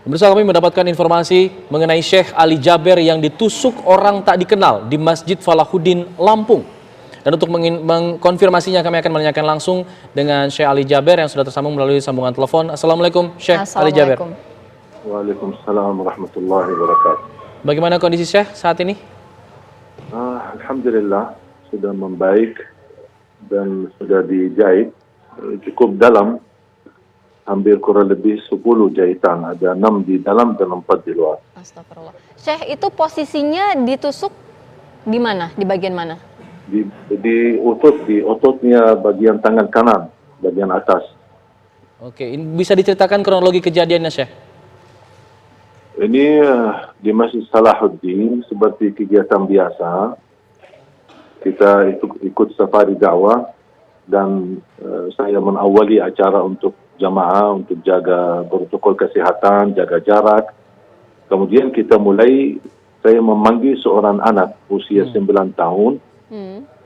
Pemirsa, kami mendapatkan informasi mengenai Syekh Ali Jaber yang ditusuk orang tak dikenal di Masjid Falahuddin, Lampung. Dan untuk mengkonfirmasinya kami akan menanyakan langsung dengan Syekh Ali Jaber yang sudah tersambung melalui sambungan telepon. Assalamualaikum Syekh Ali Jaber. Waalaikumsalam warahmatullahi wabarakatuh. Bagaimana kondisi Syekh saat ini? Alhamdulillah sudah membaik dan sudah dijahit cukup dalam. Hampir kurang lebih 10 jahitan, ada 6 di dalam dan 4 di luar. Astagfirullah. Syekh, itu posisinya ditusuk di mana? Di bagian mana? Di ototnya bagian tangan kanan, bagian atas. Oke, ini bisa diceritakan kronologi kejadiannya Syekh? Ini di Masjid Salahuddin seperti kegiatan biasa. Kita ikut safari dakwah dan saya mengawali acara untuk jamaah untuk jaga protokol kesehatan, jaga jarak. Kemudian saya memanggil seorang anak usia 9 tahun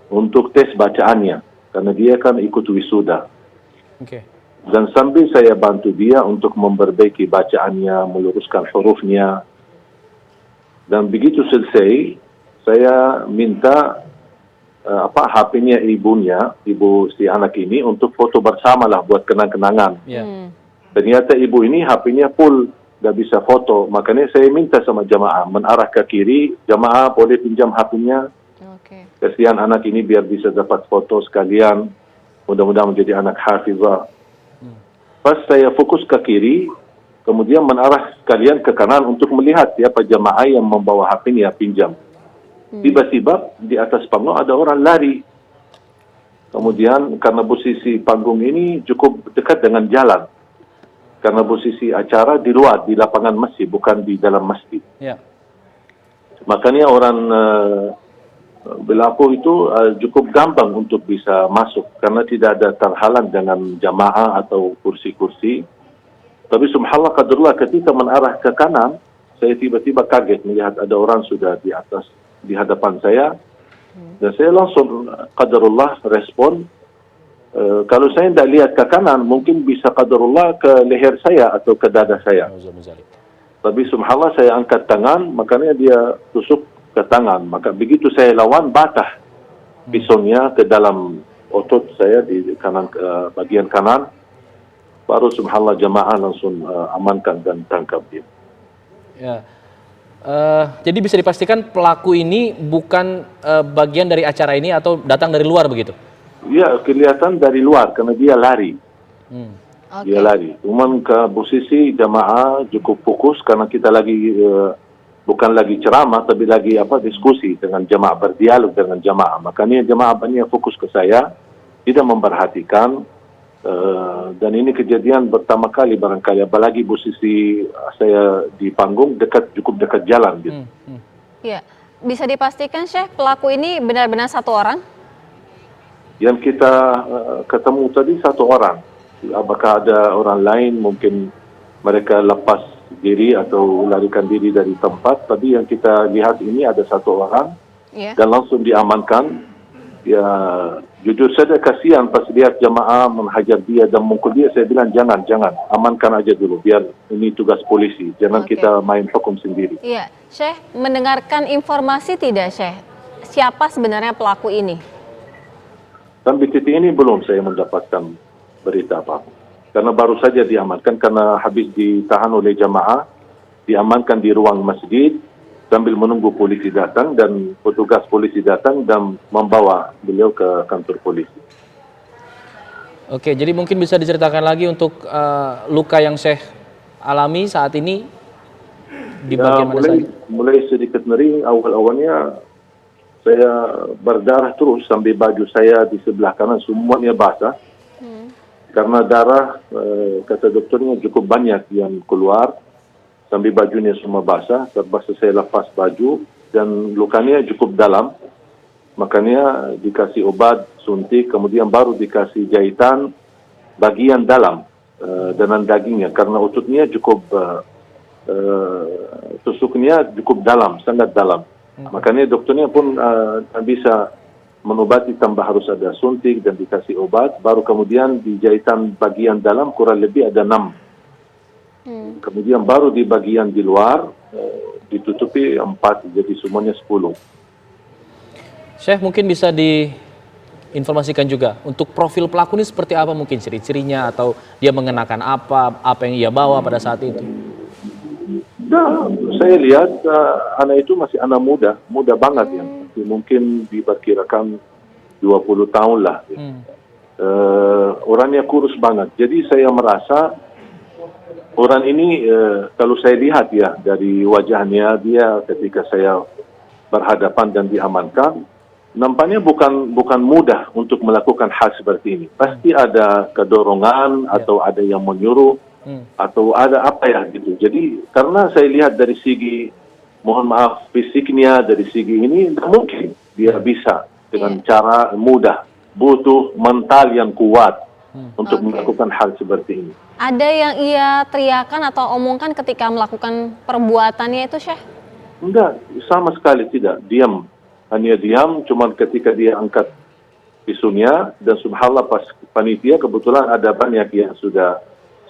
untuk tes bacaannya, karena dia kan ikut wisuda. Dan sambil saya bantu dia untuk memperbaiki bacaannya, meluruskan hurufnya. Dan begitu selesai, saya minta HP-nya ibu si anak ini untuk foto bersama lah buat kenang-kenangan. Ternyata ibu ini HP-nya full, nggak bisa foto. Makanya saya minta sama jamaah menarah ke kiri, jamaah boleh pinjam HP-nya. Kasihan anak ini biar bisa dapat foto sekalian. Mudah-mudahan menjadi anak hafizah. Pas saya fokus ke kiri, kemudian menarah sekalian ke kanan untuk melihat siapa jamaah yang membawa HP-nya pinjam. Tiba-tiba di atas panggung ada orang lari. Kemudian karena posisi panggung ini cukup dekat dengan jalan. Karena posisi acara di luar, di lapangan masjid, bukan di dalam masjid. Makanya orang berlaku itu cukup gampang untuk bisa masuk. Karena tidak ada terhalang dengan jamaah atau kursi-kursi. Tapi subhanallah qadarullah ketika menarah ke kanan, saya tiba-tiba kaget melihat ada orang sudah di hadapan saya, dan saya langsung qadarullah respon. Kalau saya tidak lihat ke kanan, mungkin bisa qadarullah ke leher saya atau ke dada saya. Tapi subhanallah saya angkat tangan, makanya dia tusuk ke tangan. Maka begitu saya lawan, batah pisaunya ke dalam otot saya di kanan, bagian kanan. Baru subhanallah jamaah langsung amankan dan tangkap dia. Jadi bisa dipastikan pelaku ini bukan bagian dari acara ini atau datang dari luar begitu? Iya, kelihatan dari luar karena dia lari. Dia lari. Cuman ke posisi jamaah cukup fokus karena kita lagi bukan lagi ceramah tapi lagi diskusi dengan jamaah, berdialog dengan jamaah. Makanya jamaah banyak fokus ke saya, tidak memperhatikan. Dan ini kejadian pertama kali barangkali, apalagi posisi saya di panggung cukup dekat jalan gitu. Iya, bisa dipastikan Syekh pelaku ini benar-benar satu orang? Yang kita ketemu tadi satu orang. Apakah ada orang lain, mungkin mereka lepas diri atau larikan diri dari tempat. Tapi yang kita lihat ini ada satu orang dan langsung diamankan. Ya, jujur saja kasihan pas lihat jamaah menghajar dia dan mukul dia. Saya bilang jangan, amankan aja dulu biar ini tugas polisi. Jangan kita main hukum sendiri. Iya, Syekh mendengarkan informasi tidak Syekh? Siapa sebenarnya pelaku ini? Sampai titik ini belum saya mendapatkan berita apa. Karena baru saja diamankan karena habis ditahan oleh jamaah, diamankan di ruang masjid. Sambil menunggu polisi datang dan petugas polisi datang dan membawa beliau ke kantor polisi. Oke, jadi mungkin bisa diceritakan lagi untuk luka yang Syekh alami saat ini di bagian mana saja? Mulai sedikit nyeri, awal-awalnya saya berdarah terus sampai baju saya di sebelah kanan semuanya basah. Karena darah, kata dokternya cukup banyak yang keluar. Sambil bajunya semua basah, terpaksa saya lepas baju dan lukanya cukup dalam. Makanya dikasih obat suntik, kemudian baru dikasih jahitan bagian dalam dengan dagingnya. Karena ototnya cukup, tusuknya cukup dalam, sangat dalam. Makanya dokternya pun bisa mengobati tambah harus ada suntik dan dikasih obat. Baru kemudian di jahitan bagian dalam kurang lebih ada 6 Kemudian baru di bagian di luar ditutupi 4, jadi semuanya 10. Syekh, mungkin bisa diinformasikan juga untuk profil pelaku ini seperti apa, mungkin ciri-cirinya atau dia mengenakan apa yang ia bawa pada saat itu. Nah, saya lihat anak itu masih anak muda banget ya. Mungkin diperkirakan 20 tahun lah. Ya. Orangnya kurus banget. Jadi saya merasa orang ini kalau saya lihat ya dari wajahnya dia ketika saya berhadapan dan diamankan, nampaknya bukan mudah untuk melakukan hal seperti ini. Pasti ada kedorongan atau ada yang menyuruh atau ada apa ya gitu. Jadi karena saya lihat dari segi, mohon maaf, fisiknya, dari segi ini tidak mungkin dia bisa dengan cara mudah. Butuh mental yang kuat untuk melakukan hal seperti ini. Ada yang ia teriakan atau omongkan ketika melakukan perbuatannya itu, Syekh? Enggak, sama sekali tidak. Diam. Hanya diam, cuman ketika dia angkat pisunya, dan subhanallah pas panitia kebetulan ada banyak yang sudah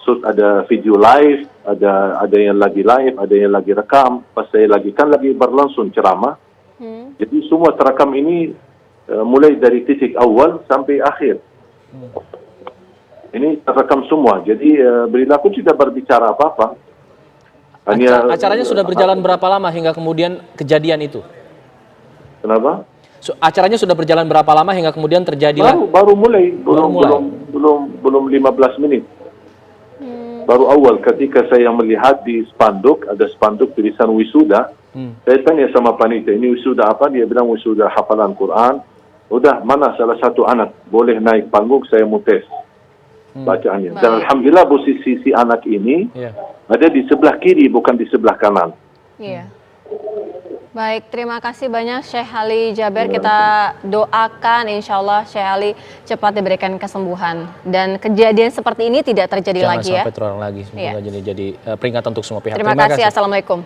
shoot, ada video live, ada yang lagi live, ada yang lagi rekam. Pas saya lagi berlangsung ceramah, jadi semua terekam ini mulai dari titik awal sampai akhir. Ini terekam semua, jadi beliau tidak berbicara apa-apa. Acaranya sudah berjalan berapa lama hingga kemudian kejadian itu? Kenapa? Acaranya sudah berjalan berapa lama hingga kemudian terjadilah? Baru mulai, belum 15 menit. Baru awal ketika saya melihat di spanduk, ada spanduk tulisan wisuda. Saya tanya sama panitia, ini wisuda apa? Dia bilang wisuda hafalan Quran. Udah, mana salah satu anak boleh naik panggung, saya mau tes bacaannya. Dan alhamdulillah posisi si anak ini ada di sebelah kiri, bukan di sebelah kanan. Iya. Baik, terima kasih banyak Syekh Ali Jaber. Kita doakan insya Allah Syekh Ali cepat diberikan kesembuhan. Dan kejadian seperti ini tidak terjadi lagi ya. Jangan sampai terulang lagi. Semoga jadi peringatan untuk semua pihak. Terima kasih. Assalamualaikum.